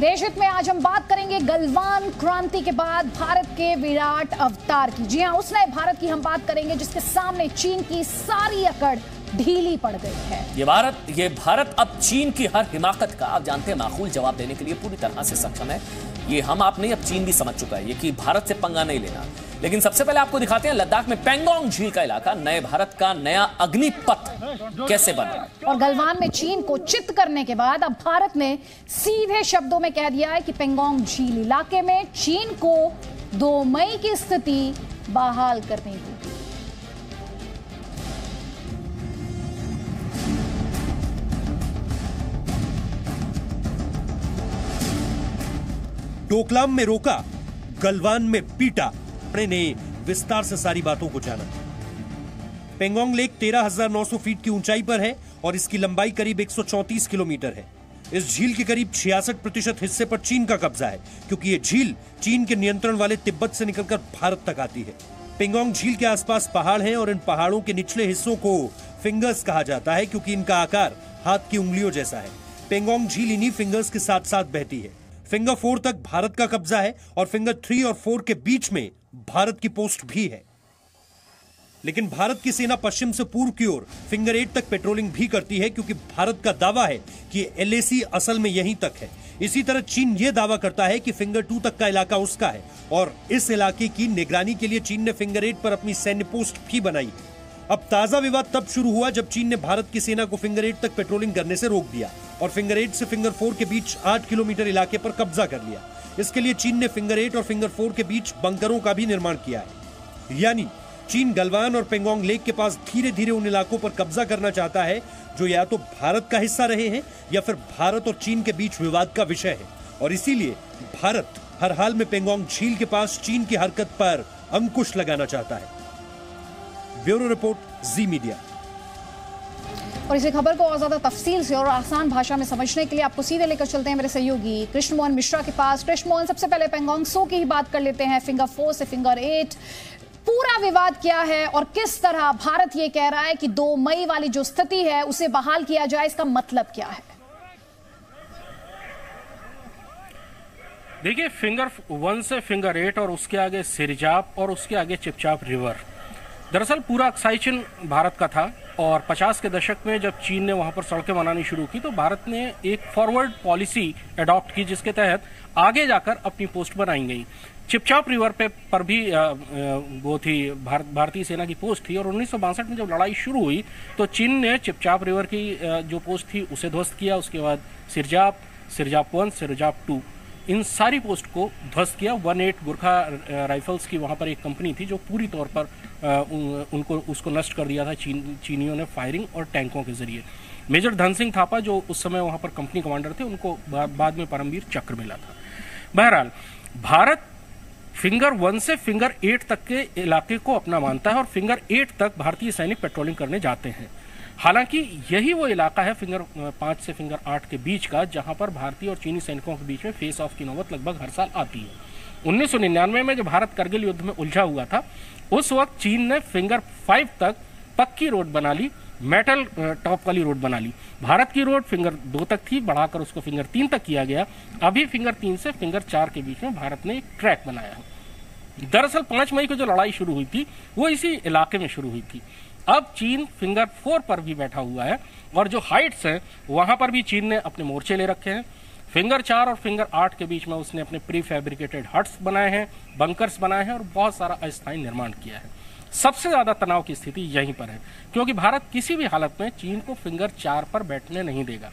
देश हित में आज हम बात करेंगे गलवान क्रांति के बाद भारत के विराट अवतार की। जी हां, उस नए भारत की हम बात करेंगे जिसके सामने चीन की सारी अकड़ ढीली पड़ गई है। ये भारत अब चीन की हर हिमाकत का, आप जानते हैं, माकूल जवाब देने के लिए पूरी तरह से सक्षम है। ये हम आप नहीं, अब चीन भी समझ चुका है ये कि भारत से पंगा नहीं लेना। लेकिन सबसे पहले आपको दिखाते हैं लद्दाख में पेंगोंग झील का इलाका नए भारत का नया अग्निपथ कैसे बन रहा है। और गलवान में चीन को चित करने के बाद अब भारत ने सीधे शब्दों में कह दिया है कि पेंगोंग झील इलाके में चीन को 2 मई की स्थिति बहाल करनी होगी। डोकलाम में रोका, गलवान में पीटा, ने विस्तार से सारी बातों को जाना। पेंगोंग लेक 13,900 फीट की ऊंचाई पर है और इसकी लंबाई करीब 134 किलोमीटर है। इस झील के करीब 66% हिस्से पर चीन का कब्जा है, क्योंकि ये झील चीन के नियंत्रण वाले तिब्बत से निकलकर भारत तक आती है। पेंगोंग झील के आसपास पहाड़ हैं और इन पहाड़ों के निचले हिस्सों को फिंगर्स कहा जाता है, क्योंकि इनका आकार हाथ की उंगलियों जैसा है। पेंगोंग झील इन्हीं फिंगर्स के साथ साथ बहती है। फिंगर 4 तक भारत का कब्जा है और फिंगर 3 और 4 के बीच में भारत की पोस्ट भी है। लेकिन भारत की सेना पश्चिम से पूर्व की ओर फिंगर 8 तक पेट्रोलिंग भी करती है, क्योंकि भारत का दावा है कि LAC असल में यहीं तक है। इसी तरह चीन यह दावा करता है कि फिंगर 2 तक का इलाका उसका है और इस इलाके की निगरानी के लिए चीन ने फिंगर 8 पर अपनी सैन्य पोस्ट भी बनाई है। अब ताजा विवाद तब शुरू हुआ जब चीन ने भारत की सेना को फिंगर 8 तक पेट्रोलिंग करने से रोक दिया और फिंगर 8 से फिंगर 4 के बीच 8 किलोमीटर इलाके पर कब्जा कर लिया। इसके लिए चीन ने फिंगर 8 और फिंगर 4 के बीच बंकरों का भी निर्माण किया है। यानी चीन गलवान और पेंगोंग लेक के पास धीरे धीरे उन इलाकों पर कब्जा करना चाहता है जो या तो भारत का हिस्सा रहे हैं या फिर भारत और चीन के बीच विवाद का विषय है। और इसीलिए भारत हर हाल में पेंगोंग झील के पास चीन की हरकत पर अंकुश लगाना चाहता है। ब्यूरो रिपोर्ट, जी मीडिया। और इसी खबर को और ज्यादा तफसील से और आसान भाषा में समझने के लिए आपको सीधे लेकर चलते हैं मेरे सहयोगी कृष्ण मोहन मिश्रा के पास। कृष्ण मोहन, सबसे पहले पेंगोंग सो की ही बात कर लेते हैं। फिंगर 4 से फिंगर 8 पूरा विवाद क्या है और किस तरह भारत ये कह रहा है कि 2 मई वाली जो स्थिति है उसे बहाल किया जाए, इसका मतलब क्या है? देखिए, फिंगर 1 से फिंगर 8 और उसके आगे सिरजाप और उसके आगे चिपचाप रिवर, दरअसल पूरा अक्साई चिन भारत का था। और 50 के दशक में जब चीन ने वहां पर सड़कें बनानी शुरू की तो भारत ने एक फॉरवर्ड पॉलिसी अडॉप्ट की, जिसके तहत आगे जाकर अपनी पोस्ट बनाई गई। चिपचाप रिवर पर भी वो थी, भारतीय सेना की पोस्ट थी। और 1962 में जब लड़ाई शुरू हुई तो चीन ने चिपचाप रिवर की जो पोस्ट थी उसे ध्वस्त किया। उसके बाद सिरजाप 1, सिरजाप 2, इन सारी पोस्ट को ध्वस्त किया। 18 गुरखा राइफल्स की वहां पर एक कंपनी थी जो पूरी तौर पर उसको नष्ट कर दिया था चीनियों ने फायरिंग और टैंकों के जरिए। मेजर धन सिंह थापा जो उस समय वहां पर कंपनी कमांडर थे, उनको बाद में परमवीर चक्र मिला था। बहरहाल, भारत फिंगर 1 से फिंगर 8 तक के इलाके को अपना मानता है और फिंगर 8 तक भारतीय सैनिक पेट्रोलिंग करने जाते हैं। हालांकि यही वो इलाका है फिंगर 5 से फिंगर 8 के बीच का, जहां पर भारतीय और चीनी सैनिकों के बीच में फेस ऑफ की नौबत लगभग हर साल आती है। 1999 में जब भारत करगिल युद्ध में उलझा हुआ था, उस वक्त चीन ने फिंगर 5 तक पक्की रोड बना ली, मेटल टॉप वाली रोड बना ली। भारत की रोड फिंगर 2 तक थी, बढ़ाकर उसको फिंगर 3 तक किया गया। अभी फिंगर 3 से फिंगर 4 के बीच में भारत ने एक ट्रैक बनाया है। दरअसल 5 मई को जो लड़ाई शुरू हुई थी वो इसी इलाके में शुरू हुई थी। अब चीन फिंगर 4 पर भी बैठा हुआ है और जो हाइट्स हैं वहां पर भी चीन ने अपने मोर्चे ले रखे हैं। फिंगर 4 और फिंगर 8 के बीच में उसने अपने प्री फैब्रिकेटेड हट्स बनाए हैं, बंकर्स बनाए हैं और बहुत सारा अस्थायी निर्माण किया है। सबसे ज्यादा तनाव की स्थिति यहीं पर है, क्योंकि भारत किसी भी हालत में चीन को फिंगर 4 पर बैठने नहीं देगा।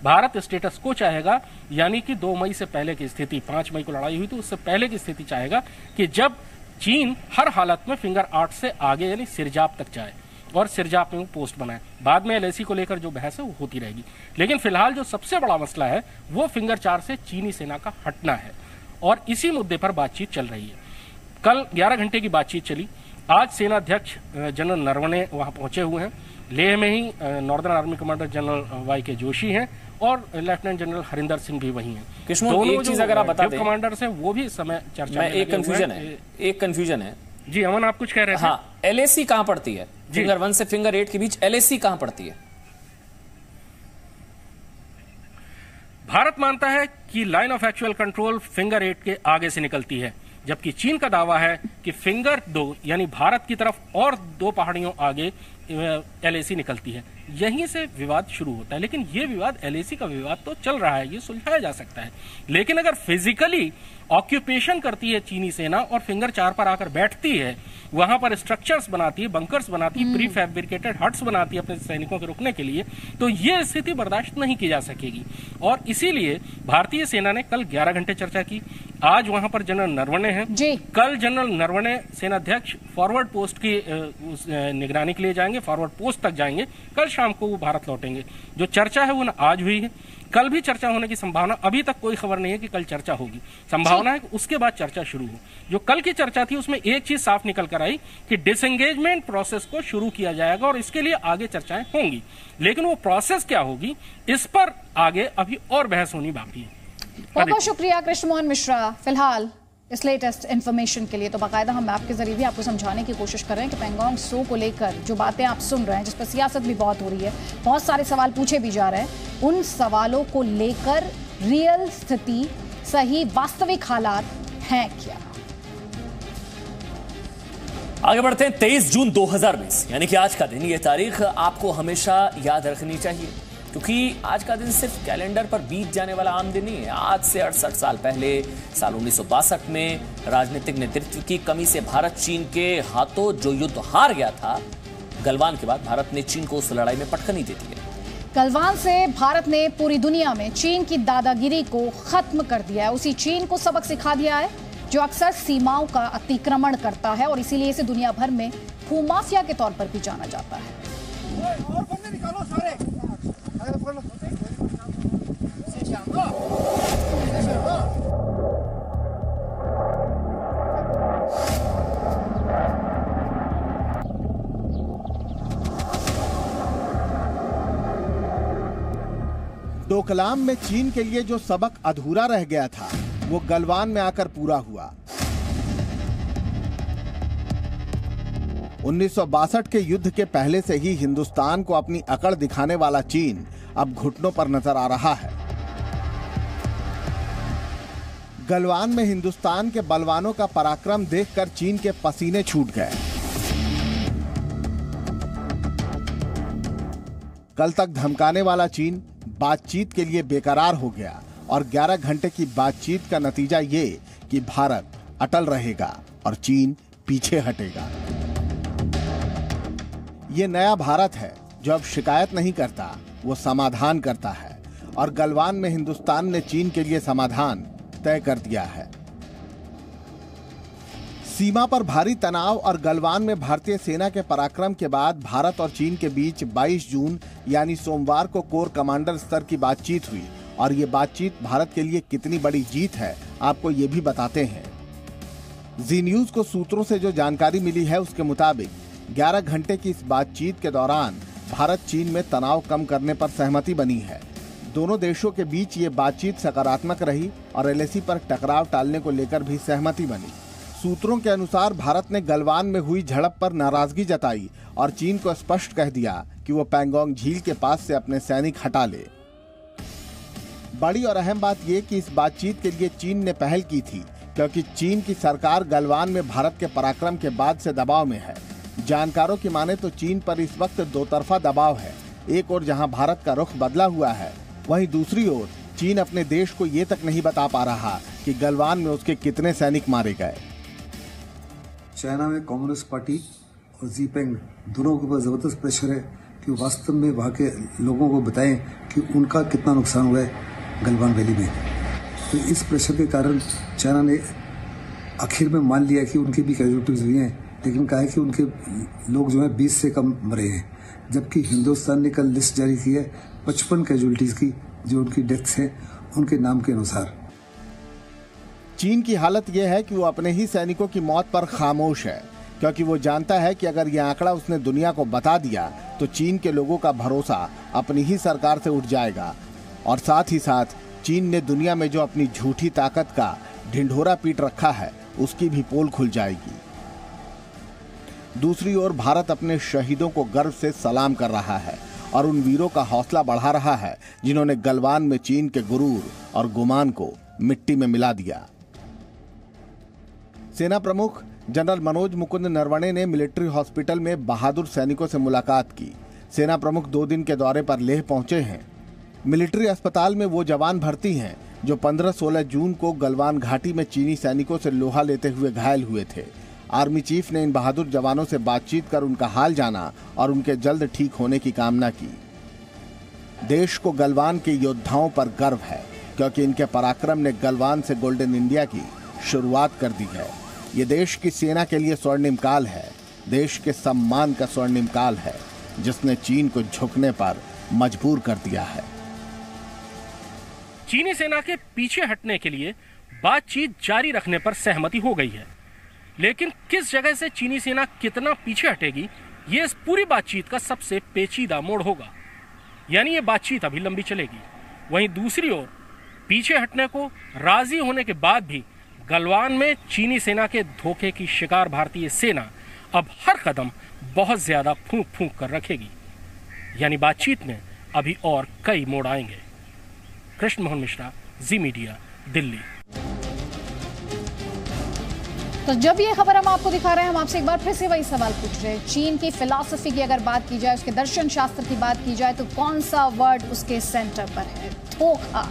भारत स्टेटस को चाहेगा, यानी कि 2 मई से पहले की स्थिति, 5 मई को लड़ाई हुई तो उससे पहले की स्थिति चाहेगा कि जब चीन हर हालत में फिंगर 8 से आगे यानी सिरजाप तक जाए और सिरजाप में वो पोस्ट बनाए। बाद में LAC को लेकर जो बहस है वो होती रहेगी, लेकिन फिलहाल जो सबसे बड़ा मसला है वो फिंगर 4 से चीनी सेना का हटना है और इसी मुद्दे पर बातचीत चल रही है। कल 11 घंटे की बातचीत चली। आज सेना अध्यक्ष जनरल नरवणे वहां पहुंचे हुए हैं। लेह में ही northern army commander general YK Joshi हैं और लेफ्टिनेंट जनरल हरिंदर सिंह भी वही हैं। दोनों एक चीज अगर आप बता दें, कमांडर्स हैं वो भी इस समय चर्चा में एक कंफ्यूजन है। जी अमन, आप कुछ कह रहे थे? हाँ, LAC कहां पड़ती है? फिंगर 1 से फिंगर 8 के बीच LAC कहां पड़ती है? भारत मानता है कि line of actual control finger 8 के आगे से निकलती है, जबकि चीन का दावा है कि फिंगर 2 यानी भारत की तरफ और 2 पहाड़ियों आगे LAC निकलती है। यहीं से विवाद शुरू होता है। लेकिन ये विवाद, LAC का विवाद तो चल रहा है, ये सुलझाया जा सकता है। लेकिन अगर फिजिकली ऑक्यूपेशन करती है चीनी सेना और फिंगर 4 पर आकर बैठती है, वहां पर स्ट्रक्चर्स बनाती है, बंकर्स बनाती है, प्री फैब्रिकेटेड हट्स बनाती है अपने सैनिकों के रुकने के लिए, तो ये स्थिति बर्दाश्त नहीं की जा सकेगी। और इसीलिए भारतीय सेना ने कल 11 घंटे चर्चा की। आज वहां पर जनरल नरवणे हैं। कल जनरल नरवणे सेनाध्यक्ष फॉरवर्ड पोस्ट की निगरानी के लिए जाएंगे, फॉरवर्ड पोस्ट तक जाएंगे। कल शाम को वो भारत लौटेंगे। जो चर्चा है वो आज हुई है, कल भी चर्चा होने की संभावना, अभी तक कोई खबर नहीं है कि कल चर्चा होगी। संभावना है कि उसके बाद चर्चा शुरू हो। जो कल की चर्चा थी उसमें एक चीज साफ निकल कर आई कि डिसएंगेजमेंट प्रोसेस को शुरू किया जाएगा और इसके लिए आगे चर्चाएं होंगी। लेकिन वो प्रोसेस क्या होगी, इस पर आगे अभी और बहस होनी बाकी है। बहुत बहुत शुक्रिया कृष्ण मोहन मिश्रा, फिलहाल इस लेटेस्ट इन्फॉर्मेशन के लिए। तो बाकायदा हम मैप के जरिए भी आपको समझाने की कोशिश कर रहे हैं कि पेंगोंग सो को लेकर जो बातें आप सुन रहे हैं, जिस पर सियासत भी बहुत हो रही है, बहुत सारे सवाल पूछे भी जा रहे हैं, उन सवालों को लेकर रियल स्थिति, सही वास्तविक हालात हैं क्या। आगे बढ़ते हैं। 23 जून 2020 यानी कि आज का दिन, ये तारीख आपको हमेशा याद रखनी चाहिए, क्योंकि आज का दिन सिर्फ कैलेंडर पर बीत जाने वाला आम दिन नहीं है। आज से 68 साल पहले, साल 1962 में राजनीतिक नेतृत्व की कमी से भारत चीन के हाथों जो युद्ध हार गया था, गलवान के बाद भारत ने चीन को उस लड़ाई में पटखनी दे दी है। गलवान से भारत ने पूरी दुनिया में चीन की दादागिरी को खत्म कर दिया है। उसी चीन को सबक सिखा दिया है जो अक्सर सीमाओं का अतिक्रमण करता है, और इसीलिए इसे दुनिया भर में भूमाफिया के तौर पर भी जाना जाता है। 2 कलाम में चीन के लिए जो सबक अधूरा रह गया था, वो गलवान में आकर पूरा हुआ। 1962 के युद्ध के पहले से ही हिंदुस्तान को अपनी अकड़ दिखाने वाला चीन अब घुटनों पर नजर आ रहा है। गलवान में हिंदुस्तान के बलवानों का पराक्रम देखकर चीन के पसीने छूट गए। कल तक धमकाने वाला चीन बातचीत के लिए बेकरार हो गया, और 11 घंटे की बातचीत का नतीजा ये कि भारत अटल रहेगा और चीन पीछे हटेगा। ये नया भारत है जो अब शिकायत नहीं करता, वो समाधान करता है, और गलवान में हिंदुस्तान ने चीन के लिए समाधान तय कर दिया है। सीमा पर भारी तनाव और गलवान में भारतीय सेना के पराक्रम के बाद भारत और चीन के बीच 22 जून यानी सोमवार को कोर कमांडर स्तर की बातचीत हुई, और ये बातचीत भारत के लिए कितनी बड़ी जीत है आपको ये भी बताते हैं। जी न्यूज को सूत्रों से जो जानकारी मिली है उसके मुताबिक 11 घंटे की इस बातचीत के दौरान भारत चीन में तनाव कम करने पर सहमति बनी है। दोनों देशों के बीच ये बातचीत सकारात्मक रही और LAC पर टकराव टालने को लेकर भी सहमति बनी। सूत्रों के अनुसार भारत ने गलवान में हुई झड़प पर नाराजगी जताई और चीन को स्पष्ट कह दिया कि वो पैंगोंग झील के पास से अपने सैनिक हटा ले। बड़ी और अहम बात ये कि इस बातचीत के लिए चीन ने पहल की थी, क्योंकि चीन की सरकार गलवान में भारत के पराक्रम के बाद से दबाव में है। जानकारों की माने तो चीन पर इस वक्त 2 तरफा दबाव है। एक ओर जहां भारत का रुख बदला हुआ है, वहीं दूसरी ओर चीन अपने देश को ये तक नहीं बता पा रहा कि गलवान में उसके कितने सैनिक मारे गए। चाइना में कम्युनिस्ट पार्टी और जीपेंग दोनों के ऊपर जबरदस्त प्रेशर है कि वास्तव में वहाँ के लोगों को बताएं कि उनका कितना नुकसान हुआ है गलवान वैली में। तो इस प्रेशर के कारण चाइना ने आखिर में मान लिया कि उनकी भी कैजुअलिटीज हुई हैं, लेकिन कहा है कि उनके लोग जो है 20 से कम मरे हैं, जबकि हिंदुस्तान ने कल लिस्ट जारी की है 55 कैजुअलिटीज की, जो उनकी डेथ्स हैं उनके नाम के अनुसार। चीन की हालत यह है कि वो अपने ही सैनिकों की मौत पर खामोश है, क्योंकि वो जानता है कि अगर यह आंकड़ा उसने दुनिया को बता दिया तो चीन के लोगों का भरोसा अपनी ही सरकार से उठ जाएगा, और साथ ही साथ चीन ने दुनिया में जो अपनी झूठी ताकत का ढिंढोरा पीट रखा है उसकी भी पोल खुल जाएगी। दूसरी ओर भारत अपने शहीदों को गर्व से सलाम कर रहा है और उन वीरों का हौसला बढ़ा रहा है जिन्होंने गलवान में चीन के गुरूर और गुमान को मिट्टी में मिला दिया। सेना प्रमुख जनरल मनोज मुकुंद नरवणे ने मिलिट्री हॉस्पिटल में बहादुर सैनिकों से मुलाकात की। सेना प्रमुख 2 दिन के दौरे पर लेह पहुंचे हैं। मिलिट्री अस्पताल में वो जवान भर्ती हैं जो 15-16 जून को गलवान घाटी में चीनी सैनिकों से लोहा लेते हुए घायल हुए थे। आर्मी चीफ ने इन बहादुर जवानों से बातचीत कर उनका हाल जाना और उनके जल्द ठीक होने की कामना की। देश को गलवान के योद्धाओं पर गर्व है क्योंकि इनके पराक्रम ने गलवान से गोल्डन इंडिया की शुरुआत कर दी है। ये देश की सेना के लिए स्वर्णिम काल है, देश के सम्मान का स्वर्णिम काल है, जिसने चीन को झुकने पर मजबूर कर दिया है। चीनी सेना के पीछे हटने के लिए बातचीत जारी रखने पर सहमति हो गई है, लेकिन किस जगह से चीनी सेना कितना पीछे हटेगी, ये इस पूरी बातचीत का सबसे पेचीदा मोड़ होगा। यानी ये बातचीत अभी लंबी चलेगी। वहीं दूसरी ओर पीछे हटने को राजी होने के बाद भी गलवान में चीनी सेना के धोखे की शिकार भारतीय सेना अब हर कदम बहुत ज्यादा फूंक फूंक कर रखेगी। यानी बातचीत में अभी और कई मोड़ आएंगे। कृष्ण मोहन मिश्रा, जी मीडिया, दिल्ली। तो जब ये खबर हम आपको दिखा रहे हैं, हम आपसे एक बार फिर से वही सवाल पूछ रहे हैं। चीन की फिलॉसफी की अगर बात की जाए, उसके दर्शन शास्त्र की बात की जाए, तो कौन सा वर्ड उसके सेंटर पर है? धोखा।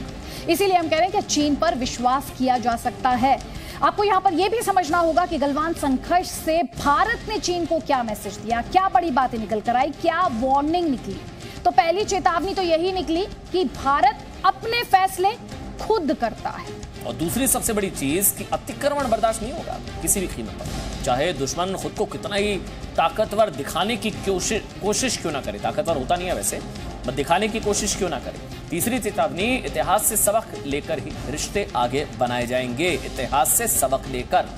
इसीलिए हम कह रहे हैं कि चीन पर विश्वास किया जा सकता है। आपको यहां पर यह भी समझना होगा कि गलवान संघर्ष से भारत ने चीन को क्या मैसेज दिया, क्या बड़ी बातें निकल कर आई, क्या वार्निंग निकली। तो पहली चेतावनी तो यही निकली कि भारत अपने फैसले खुद करता है। और दूसरी सबसे बड़ी चीज कि अतिक्रमण बर्दाश्त नहीं होगा किसी भी कीमत पर, चाहे दुश्मन खुद को कितना ही ताकतवर दिखाने की कोशिश क्यों ना करे। ताकतवर होता नहीं है वैसे, बस दिखाने की कोशिश क्यों ना करे। तीसरी चेतावनी, इतिहास से सबक लेकर ही रिश्ते आगे बनाए जाएंगे, इतिहास से सबक लेकर।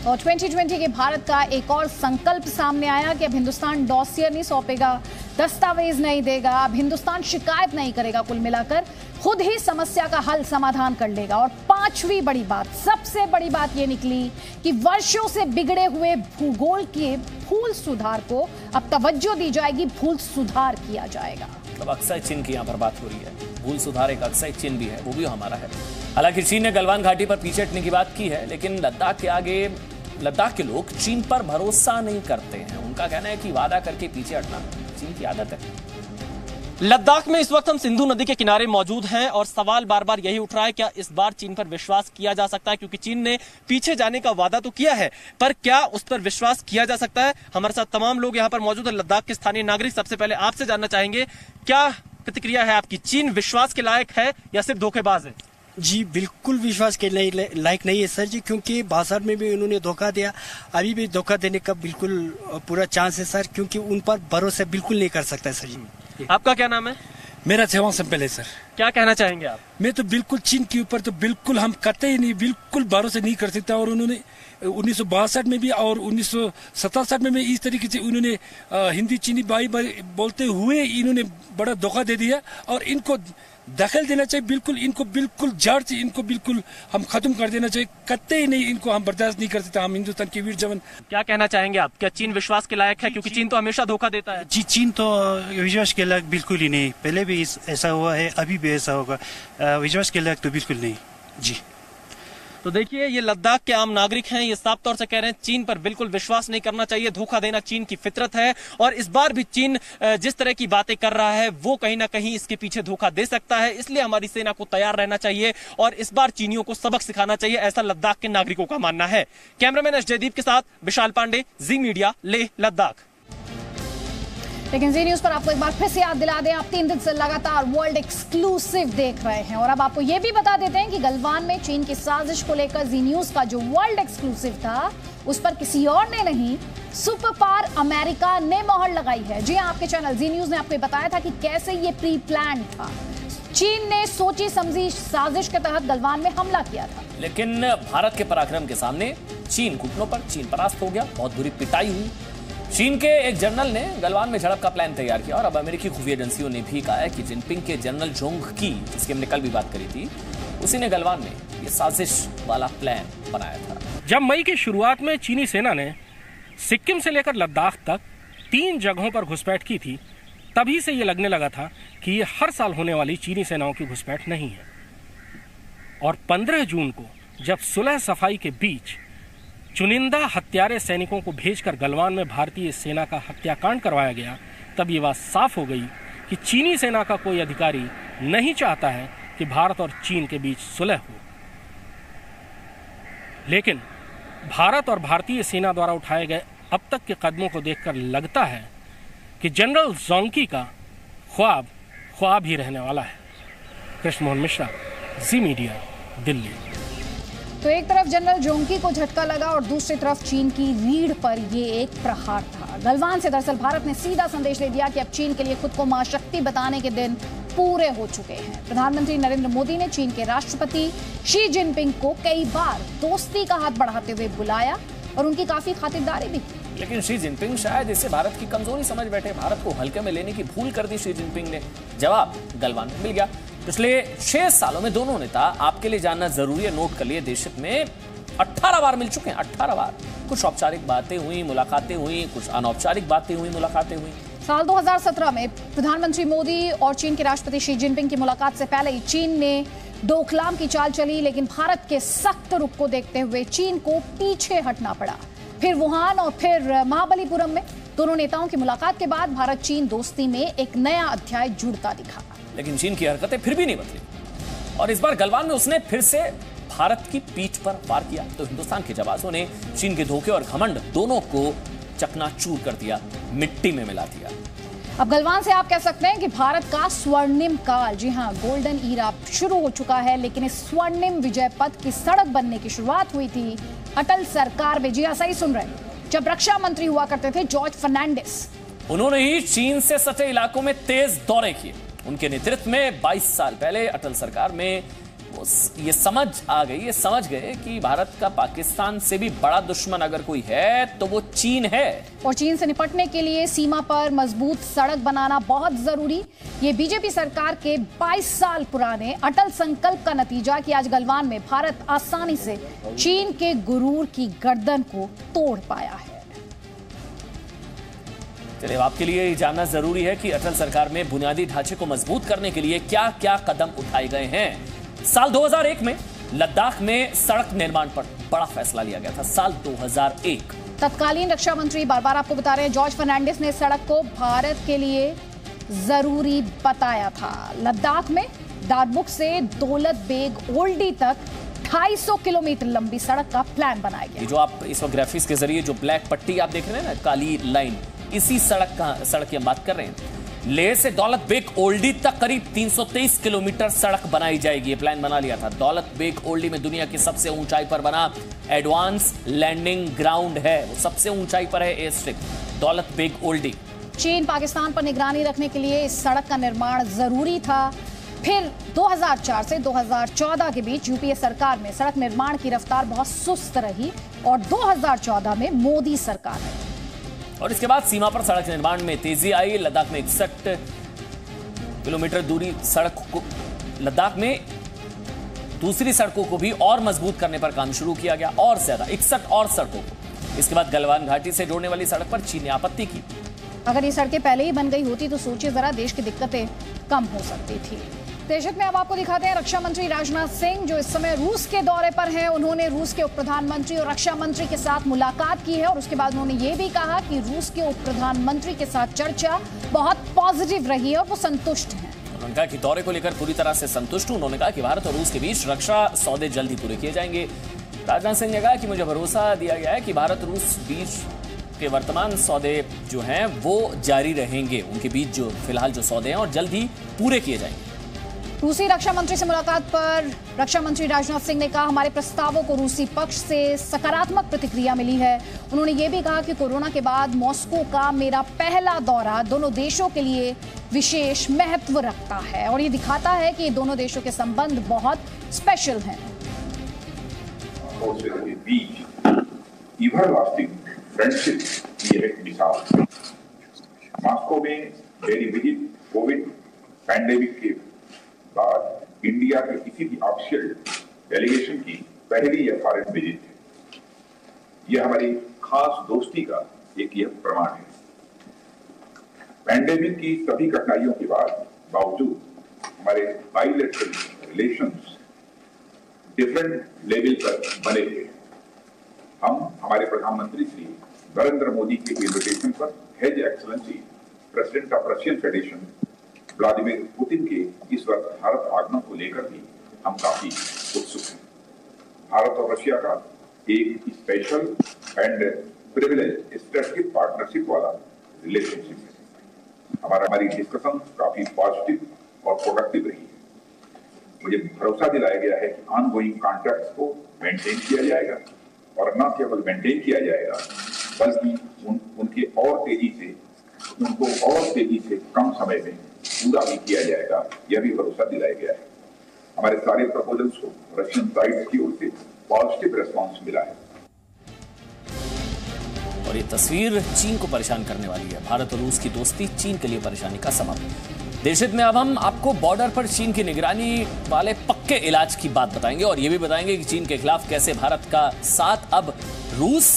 और 2020 के भारत का एक और संकल्प सामने आया कि अब हिंदुस्तान डॉसियर नहीं सौंपेगा, दस्तावेज नहीं देगा, अब हिंदुस्तान शिकायत नहीं करेगा, कुल मिलाकर खुद ही समस्या का हल समाधान कर लेगा। और 5वीं बड़ी बात, सबसे बड़ी बात ये निकली कि वर्षों से बिगड़े हुए भूगोल के भूल सुधार को अब तवज्जो दी जाएगी, भूल सुधार किया जाएगा। मतलब अक्सर चीन की यहाँ पर बात हो रही है, भूल सुधार एक अक्सर चीन भी है, वो भी हमारा है। हालांकि चीन ने गलवान घाटी पर पीछे हटने की बात की है, लेकिन लद्दाख के आगे लद्दाख के लोग चीन पर भरोसा नहीं करते हैं। उनका कहना है कि वादा करके पीछे हटना चीन की आदत है। लद्दाख में इस वक्त हम सिंधु नदी के किनारे मौजूद हैं और सवाल बार बार यही उठ रहा है, क्या इस बार चीन पर विश्वास किया जा सकता है? क्योंकि चीन ने पीछे जाने का वादा तो किया है, पर क्या उस पर विश्वास किया जा सकता है? हमारे साथ तमाम लोग यहाँ पर मौजूद है, लद्दाख के स्थानीय नागरिक। सबसे पहले आपसे जानना चाहेंगे, क्या प्रतिक्रिया है आपकी? चीन विश्वास के लायक है या सिर्फ धोखेबाज है? जी बिल्कुल विश्वास के लायक नहीं है सर जी, क्योंकि बाजार में भी उन्होंने धोखा दिया, अभी भी धोखा देने का बिल्कुल पूरा चांस है सर, क्योंकि उन पर भरोसा बिल्कुल नहीं कर सकता है सर जी। आपका क्या नाम है? मेरा सेवा संपल है सर। क्या कहना चाहेंगे आप? मैं तो बिल्कुल चीन के ऊपर तो बिल्कुल हम करते ही नहीं, बिल्कुल भरोसा नहीं कर सकता। और उन्होंने 1962 में भी और 1967 में भी इस तरीके से उन्होंने हिंदी चीनी भाई बोलते हुए इन्होंने बड़ा धोखा दे दिया। और इनको दखल देना चाहिए, बिल्कुल इनको बिल्कुल जड़ से इनको बिल्कुल हम खत्म कर देना चाहिए। करते ही नहीं, इनको हम बर्दाश्त नहीं कर सकते, हम हिंदुस्तान के वीर जवान। क्या कहना चाहेंगे आप? क्या चीन विश्वास के लायक है? क्योंकि चीन तो हमेशा धोखा देता है। जी चीन तो विश्वास के लायक बिल्कुल ही नहीं, पहले भी ऐसा हुआ है, अभी भी ऐसा होगा। विश्वास के लायक तो बिल्कुल नहीं जी। तो देखिए, ये लद्दाख के आम नागरिक हैं, ये साफ तौर से कह रहे हैं चीन पर बिल्कुल विश्वास नहीं करना चाहिए, धोखा देना चीन की फितरत है। और इस बार भी चीन जिस तरह की बातें कर रहा है वो कहीं ना कहीं इसके पीछे धोखा दे सकता है, इसलिए हमारी सेना को तैयार रहना चाहिए और इस बार चीनियों को सबक सिखाना चाहिए, ऐसा लद्दाख के नागरिकों का मानना है। कैमरामैन एस जयदीप के साथ विशाल पांडे, जी मीडिया, लेह लद्दाख। लेकिन जी न्यूज पर आपको एक बार फिर से याद दिला दें, आप 3 दिन से लगातार वर्ल्ड एक्सक्लूसिव देख रहे हैं और अब आपको यह भी बता देते हैं कि गलवान में चीन की साजिश को लेकर जी न्यूज का जो वर्ल्ड एक्सक्लूसिव था उस पर किसी और ने नहीं, सुपर पावर अमेरिका ने मोहर लगाई है। जी हां, आपके चैनल जी न्यूज ने आपको बताया था कि कैसे ये प्री प्लान था। चीन ने सोची समझी साजिश के तहत गलवान में हमला किया था, लेकिन भारत के पराक्रम के सामने चीन घुटनों पर, चीन परास्त हो गया, बहुत बुरी पिटाई हुई। चीन के एक जनरल ने गलवान में झड़प का प्लान तैयार किया और अब अमेरिकी खुफिया एजेंसियों ने भी कहा है कि जिनपिंग के जनरल जोंग की, जिसकी हमने कल भी बात करी थी, उसी ने गलवान में ये साजिश वाला प्लान बनाया था। जब मई की शुरुआत में चीनी सेना ने सिक्किम से लेकर लद्दाख तक 3 जगहों पर घुसपैठ की थी, तभी से ये लगने लगा था कि ये हर साल होने वाली चीनी सेनाओं की घुसपैठ नहीं है। और 15 जून को जब सुलह सफाई के बीच चुनिंदा हत्यारे सैनिकों को भेजकर गलवान में भारतीय सेना का हत्याकांड करवाया गया, तब ये बात साफ हो गई कि चीनी सेना का कोई अधिकारी नहीं चाहता है कि भारत और चीन के बीच सुलह हो। लेकिन भारत और भारतीय सेना द्वारा उठाए गए अब तक के कदमों को देखकर लगता है कि जनरल जोंकी का ख्वाब ही रहने वाला है। कृष्ण मोहन मिश्रा, जी मीडिया, दिल्ली। तो एक तरफ जनरल जोंकी को झटका लगा और दूसरी तरफ चीन की रीढ़ पर ये एक प्रहार था। गलवान से दरअसल भारत ने सीधा संदेश दे दिया कि अब चीन के लिए खुद को महाशक्ति बताने के दिन पूरे हो चुके हैं। प्रधानमंत्री नरेंद्र मोदी ने चीन के राष्ट्रपति शी जिनपिंग को कई बार दोस्ती का हाथ बढ़ाते हुए बुलाया और उनकी काफी खातिरदारी भी की। लेकिन शी जिनपिंग शायद इसे भारत की कमजोरी समझ बैठे। भारत को हल्के में लेने की भूल कर दी शी जिनपिंग ने। जवाब गलवान में मिल गया। पिछले 6 सालों में दोनों नेता, आपके लिए जानना जरूरी है, नोट कर लिए, देश में 18 बार मिल चुके हैं। 18 बार। कुछ औपचारिक बातें हुई, मुलाकातें हुई, कुछ अनौपचारिक बातें हुई, मुलाकातें हुई। साल 2017 में प्रधानमंत्री मोदी और चीन के राष्ट्रपति शी जिनपिंग की मुलाकात से पहले ही चीन ने डोकलाम की चाल चली, लेकिन भारत के सख्त रुख को देखते हुए चीन को पीछे हटना पड़ा। फिर वुहान और फिर महाबलीपुरम में दोनों नेताओं की मुलाकात के बाद भारत चीन दोस्ती में एक नया अध्याय जुड़ता दिखा। लेकिन चीन की हरकतें फिर भी नहीं बदली और इस बार गलवान में उसने फिर से भारत की पीठ पर वार किया। तो हिंदुस्तान के जवानों ने चीन के धोखे और घमंड दोनों को चकनाचूर कर दिया, मिट्टी में मिला दिया। अब गलवान से आप कह सकते हैं कि भारत का स्वर्णिम काल, जी हां, गोल्डन ईरा शुरू हो चुका है। लेकिन इस स्वर्णिम विजय पथ की सड़क बनने की शुरुआत हुई थी अटल सरकार में। जी हां, सही सुन रहे हैं, जब रक्षा मंत्री हुआ करते थे जॉर्ज फर्नांडिस। उन्होंने ही चीन से सटे इलाकों में तेज दौरे किए। उनके नेतृत्व में 22 साल पहले अटल सरकार में ये समझ आ गई, ये समझ गए कि भारत का पाकिस्तान से भी बड़ा दुश्मन अगर कोई है तो वो चीन है। और चीन से निपटने के लिए सीमा पर मजबूत सड़क बनाना बहुत जरूरी। ये बीजेपी सरकार के 22 साल पुराने अटल संकल्प का नतीजा कि आज गलवान में भारत आसानी से चीन के गुरूर की गर्दन को तोड़ पाया है। चलिए, आपके लिए जानना जरूरी है कि अटल सरकार में बुनियादी ढांचे को मजबूत करने के लिए क्या क्या कदम उठाए गए हैं। साल 2001 में लद्दाख में सड़क निर्माण पर बड़ा फैसला लिया गया था। साल 2001 तत्कालीन रक्षा मंत्री, बार बार आपको बता रहे हैं, जॉर्ज फर्नांडिस ने सड़क को भारत के लिए जरूरी बताया था। लद्दाख में दारबुक से दौलत बेग ओल्डी तक 250 किलोमीटर लंबी सड़क का प्लान बनाया गया। जो आप इस वक्त ग्राफिक्स के जरिए जो ब्लैक पट्टी आप देख रहे हैं ना, काली लाइन, इसी सड़क की हम बात कर रहे हैं। लेह से दौलत बेग ओल्डी तक करीब 323 किलोमीटर सड़क बनाई जाएगी। ये प्लान बना लिया था। दौलत बेग ओल्डी में दुनिया की सबसे ऊंचाई पर बना एडवांस लैंडिंग ग्राउंड है। वो सबसे ऊंचाई पर है एयर स्ट्रिप, दौलत बेग ओल्डी। चीन पाकिस्तान पर निगरानी रखने के लिए इस सड़क का निर्माण जरूरी था। फिर 2004 से 2014 के बीच यूपीए सरकार में सड़क निर्माण की रफ्तार बहुत सुस्त रही और 2014 में मोदी सरकार आई और इसके बाद सीमा पर सड़क निर्माण में तेजी आई। लद्दाख में 61 किलोमीटर दूरी सड़क को, लद्दाख में दूसरी सड़कों को भी और मजबूत करने पर काम शुरू किया गया, और ज्यादा 61 और सड़कों को। इसके बाद गलवान घाटी से जोड़ने वाली सड़क पर चीन ने आपत्ति की। अगर ये सड़कें पहले ही बन गई होती तो सोचिए जरा, देश की दिक्कतें कम हो सकती थी। देशक में अब आपको दिखाते हैं रक्षा मंत्री राजनाथ सिंह, जो इस समय रूस के दौरे पर हैं। उन्होंने रूस के उप प्रधानमंत्री और रक्षा मंत्री के साथ मुलाकात की है और उसके बाद उन्होंने ये भी कहा कि रूस के उप प्रधानमंत्री के साथ चर्चा बहुत पॉजिटिव रही है और वो संतुष्ट हैं। उन्होंने कहा कि दौरे को लेकर पूरी तरह से संतुष्ट हूं। उन्होंने कहा कि भारत और रूस के बीच रक्षा सौदे जल्द ही पूरे किए जाएंगे। राजनाथ सिंह ने कहा कि मुझे भरोसा दिया गया है कि भारत रूस बीच के वर्तमान सौदे जो हैं वो जारी रहेंगे। उनके बीच जो फिलहाल जो सौदे हैं और जल्द ही पूरे किए जाएंगे। रूसी रक्षा मंत्री से मुलाकात पर रक्षा मंत्री राजनाथ सिंह ने कहा, हमारे प्रस्तावों को रूसी पक्ष से सकारात्मक प्रतिक्रिया मिली है। उन्होंने ये भी कहा कि कोरोना के बाद मॉस्को का मेरा पहला दौरा दोनों देशों के लिए विशेष महत्व रखता है और ये दिखाता है कि दोनों देशों के संबंध बहुत स्पेशल हैं। मॉस्को में मेरी विजिट कोविड पैंडेमिक के बाद इंडिया के किसी भी ऑफिशियल डेलीगेशन की पहली या फॉरेन विजिट है। यह हमारी खास दोस्ती का एक यह प्रमाण है। पैंडेमिक की सभी कठिनाइयों के बावजूद हमारे बाइलेटरल रिलेशंस डिफरेंट लेवल पर बने हुए हैं। हम हमारे प्रधानमंत्री श्री नरेंद्र मोदी के इन्विटेशन पर his excellency president of Russian federation Vladimir Putin के इस वक्त भारत आगमन को लेकर भी हम काफी उत्सुक हैं। भारत और रशिया का एक special and privilege strategic partnership वाला रिलेशनशिप है। हमारी डिस्कशन काफी पॉजिटिव और प्रोडक्टिव रही है। मुझे भरोसा दिलाया गया है कि ऑनगोइंग कॉन्ट्रैक्ट्स को मेंटेन किया जाएगा और न केवल मेंटेन किया जाएगा बल्कि उनको और तेजी से कम समय में पूरा भी किया जाएगा, यह भी भरोसा दिलाया गया है। हमारे सारे प्रपोजल्स को रशियन साइड की ओर से पॉजिटिव रेस्पॉन्स मिला है। और ये तस्वीर चीन को परेशान करने वाली है। भारत और रूस की दोस्ती चीन के लिए परेशानी का सबब। देशहित में अब हम आपको बॉर्डर पर चीन की निगरानी वाले पक्के इलाज की बात बताएंगे और ये भी बताएंगे कि चीन के खिलाफ कैसे भारत का साथ अब रूस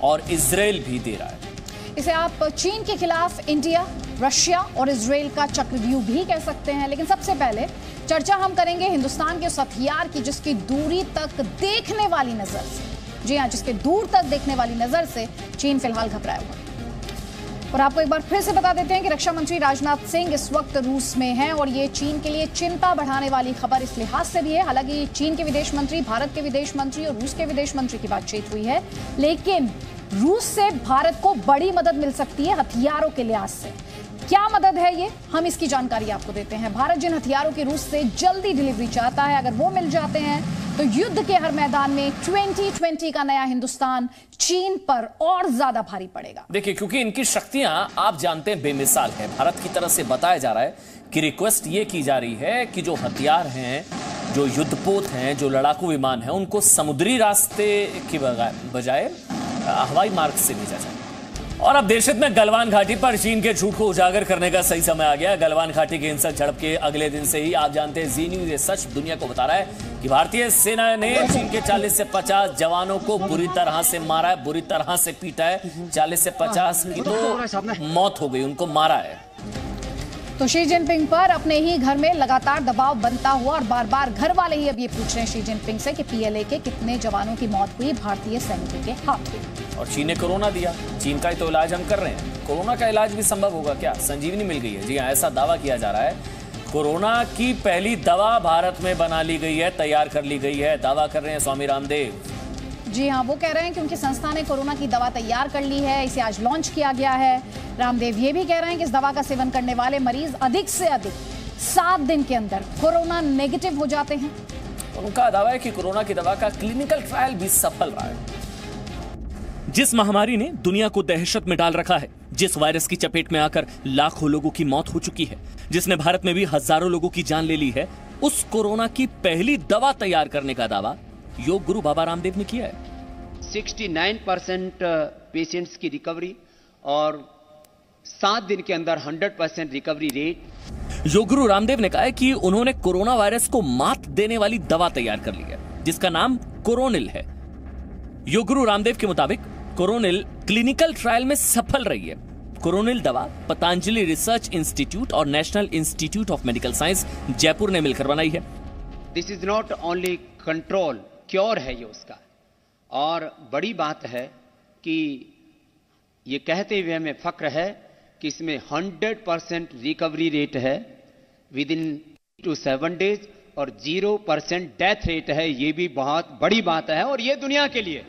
और इजराइल भी दे रहा है। इसे आप चीन के खिलाफ इंडिया, रशिया और इजराइल का चक्रव्यूह भी कह सकते हैं। लेकिन सबसे पहले चर्चा हम करेंगे हिंदुस्तान के उस हथियार की जिसकी दूरी तक देखने वाली नजर से, जी हाँ, जिसके दूर तक देखने वाली नजर से चीन फिलहाल घबराया हुआ है। और आपको एक बार फिर से बता देते हैं कि रक्षा मंत्री राजनाथ सिंह इस वक्त रूस में हैं और ये चीन के लिए चिंता बढ़ाने वाली खबर इस लिहाज से भी है। हालांकि चीन के विदेश मंत्री, भारत के विदेश मंत्री और रूस के विदेश मंत्री की बातचीत हुई है, लेकिन रूस से भारत को बड़ी मदद मिल सकती है हथियारों के लिहाज से। क्या मदद है ये, हम इसकी जानकारी आपको देते हैं। भारत जिन हथियारों की रूस से जल्दी डिलीवरी चाहता है, अगर वो मिल जाते हैं तो युद्ध के हर मैदान में 2020 का नया हिंदुस्तान चीन पर और ज्यादा भारी पड़ेगा। देखिए, क्योंकि इनकी शक्तियां आप जानते हैं बेमिसाल है। भारत की तरफ से बताया जा रहा है कि रिक्वेस्ट ये की जा रही है कि जो हथियार हैं, जो युद्धपोत हैं, जो लड़ाकू विमान हैं, उनको समुद्री रास्ते की बजाय हवाई मार्ग से भेजा जाए। और अब देशहित में गलवान घाटी पर चीन के झूठ को उजागर करने का सही समय आ गया। गलवान घाटी की हिंसक झड़प के अगले दिन से ही आप जानते हैं जी न्यूज ये सच दुनिया को बता रहा है कि भारतीय सेना ने चीन के 40 से 50 जवानों को बुरी तरह से मारा है, बुरी तरह से पीटा है। 40 से 50 की तो मौत हो गई, उनको मारा है। तो शी जिनपिंग पर अपने ही घर में लगातार दबाव बनता हुआ और बार बार घर वाले ही अब ये पूछ रहे हैं शी जिनपिंग से कि पीएलए के कितने जवानों की मौत हुई भारतीय सैनिकों के हाथ। और चीन ने कोरोना दिया, चीन का ही तो इलाज हम कर रहे हैं। कोरोना का इलाज भी संभव होगा क्या? संजीवनी मिल गई है। जी हाँ, ऐसा दावा किया जा रहा है। कोरोना की पहली दवा भारत में बना ली गई है, तैयार कर ली गई है, दावा कर रहे हैं स्वामी रामदेव। जी हाँ, वो कह रहे हैं कि उनकी संस्था ने कोरोना की दवा तैयार कर ली है, इसे आज लॉन्च किया गया है। रामदेव ये भी कह रहे हैं कि इस दवा का सेवन करने वाले मरीज अधिक से अधिक 7 दिन के अंदर कोरोना नेगेटिव हो जाते हैं। उनका दावा है कि कोरोना की दवा का क्लिनिकल ट्रायल भी सफल रहा है। जिस महामारी ने दुनिया को दहशत में डाल रखा है, जिस वायरस की चपेट में आकर लाखों लोगों की मौत हो चुकी है, जिसने भारत में भी हजारों लोगों की जान ले ली है, उस कोरोना की पहली दवा तैयार करने का दावा योग गुरु बाबा रामदेव ने किया है। 69% पेशेंट्स की रिकवरी और 7 दिन के अंदर 100% रिकवरी रेट। योग गुरु रामदेव ने कहा है कि उन्होंने कोरोना वायरस को मात देने वाली दवा तैयार कर ली है, जिसका नाम कोरोनिल है। योग गुरु रामदेव के मुताबिक कोरोनिल क्लिनिकल ट्रायल में सफल रही है। कोरोनिल दवा पतंजलि रिसर्च इंस्टीट्यूट और national institute of medical science Jaipur ने मिलकर बनाई है। This is not only control, cure है ये उसका। और बड़ी बात है कि ये कहते हुए हमें फक्र है कि इसमें 100% रिकवरी रेट है विद इन 2 to 7 days और 0% डेथ रेट है। ये भी बहुत बड़ी बात है और ये दुनिया के लिए।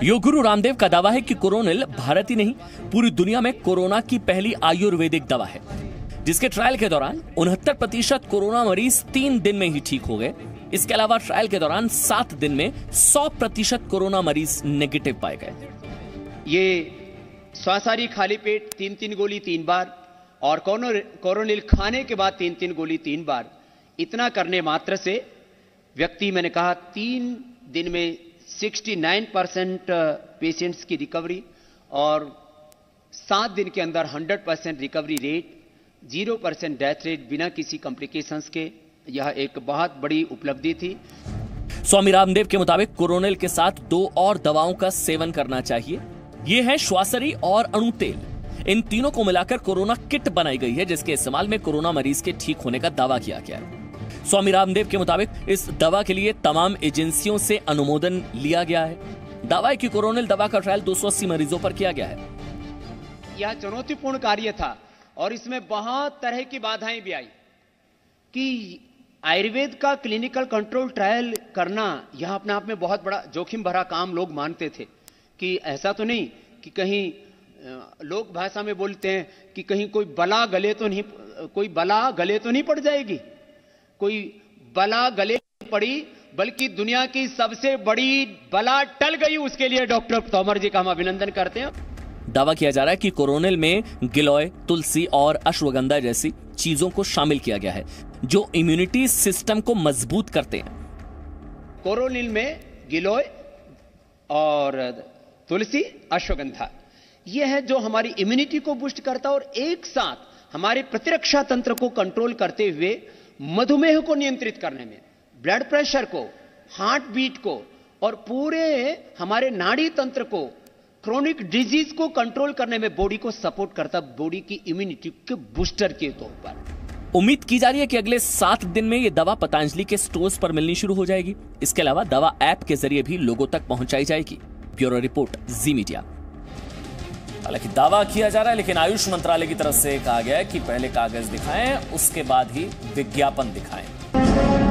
योग गुरु रामदेव का दावा है कि कोरोनिल भारत ही नहीं पूरी दुनिया में कोरोना की पहली आयुर्वेदिक दवा है, जिसके ट्रायल के दौरान 69% कोरोना मरीज 3 दिन में ही ठीक हो गए। इसके अलावा ट्रायल के दौरान 7 दिन में 100% कोरोना मरीज नेगेटिव पाए गए। ये स्वासारी खाली पेट 3-3 गोली 3 बार और कोरोनिल खाने के बाद 3-3 गोली 3 बार, इतना करने मात्र से व्यक्ति, मैंने कहा 3 दिन में 69% पेशेंट्स की रिकवरी और 7 दिन के अंदर 100% रिकवरी रेट, 0% डेथ रेट बिना किसी कॉम्प्लिकेशंस के। यह एक बहुत बड़ी उपलब्धि थी। स्वामी रामदेव के मुताबिक कोरोनिल के साथ 2 और दवाओं का सेवन करना चाहिए। ये है श्वासरी और अणु तेल। इन तीनों को मिलाकर कोरोना किट बनाई गई है, जिसके इस्तेमाल में कोरोना मरीज के ठीक होने का दावा किया गया है। स्वामी रामदेव के मुताबिक इस दवा के लिए तमाम एजेंसियों से अनुमोदन लिया गया है। दावा है कि कोरोनिल दवा का ट्रायल 280 मरीजों पर किया गया है। यह चुनौतीपूर्ण कार्य था और इसमें बहुत तरह की बाधाएं भी आई कि आयुर्वेद का क्लिनिकल कंट्रोल ट्रायल करना यह अपने आप में बहुत बड़ा जोखिम भरा काम लोग मानते थे कि ऐसा तो नहीं कि कहीं लोक भाषा में बोलते हैं कि कहीं कोई बला गले तो नहीं पड़ जाएगी, कोई बला गले पड़ी, बल्कि दुनिया की सबसे बड़ी बला टल गई। उसके लिए डॉक्टर तोमर जी का हम अभिनंदन करते हैं। दावा किया जा रहा है कि कोरोनिल में गिलोय, तुलसी और अश्वगंधा जैसी चीजों को शामिल किया गया है जो इम्यूनिटी सिस्टम को मजबूत करते हैं। कोरोनिल में गिलोय और तुलसी, अश्वगंधा, यह है जो हमारी इम्यूनिटी को बूस्ट करता है और एक साथ हमारे प्रतिरक्षा तंत्र को कंट्रोल करते हुए मधुमेह को नियंत्रित करने में, ब्लड प्रेशर को, हार्ट बीट को और पूरे हमारे नाड़ी तंत्र को, क्रोनिक डिजीज को कंट्रोल करने में बॉडी को सपोर्ट करता, बॉडी की इम्यूनिटी के बूस्टर के तौर पर। उम्मीद की जा रही है कि अगले 7 दिन में यह दवा पतंजलि के स्टोर्स पर मिलनी शुरू हो जाएगी। इसके अलावा दवा ऐप के जरिए भी लोगों तक पहुंचाई जाएगी। ब्यूरो रिपोर्ट, जी मीडिया। हालांकि दावा किया जा रहा है, लेकिन आयुष मंत्रालय की तरफ से कहा गया है कि पहले कागज दिखाएं, उसके बाद ही विज्ञापन दिखाएं।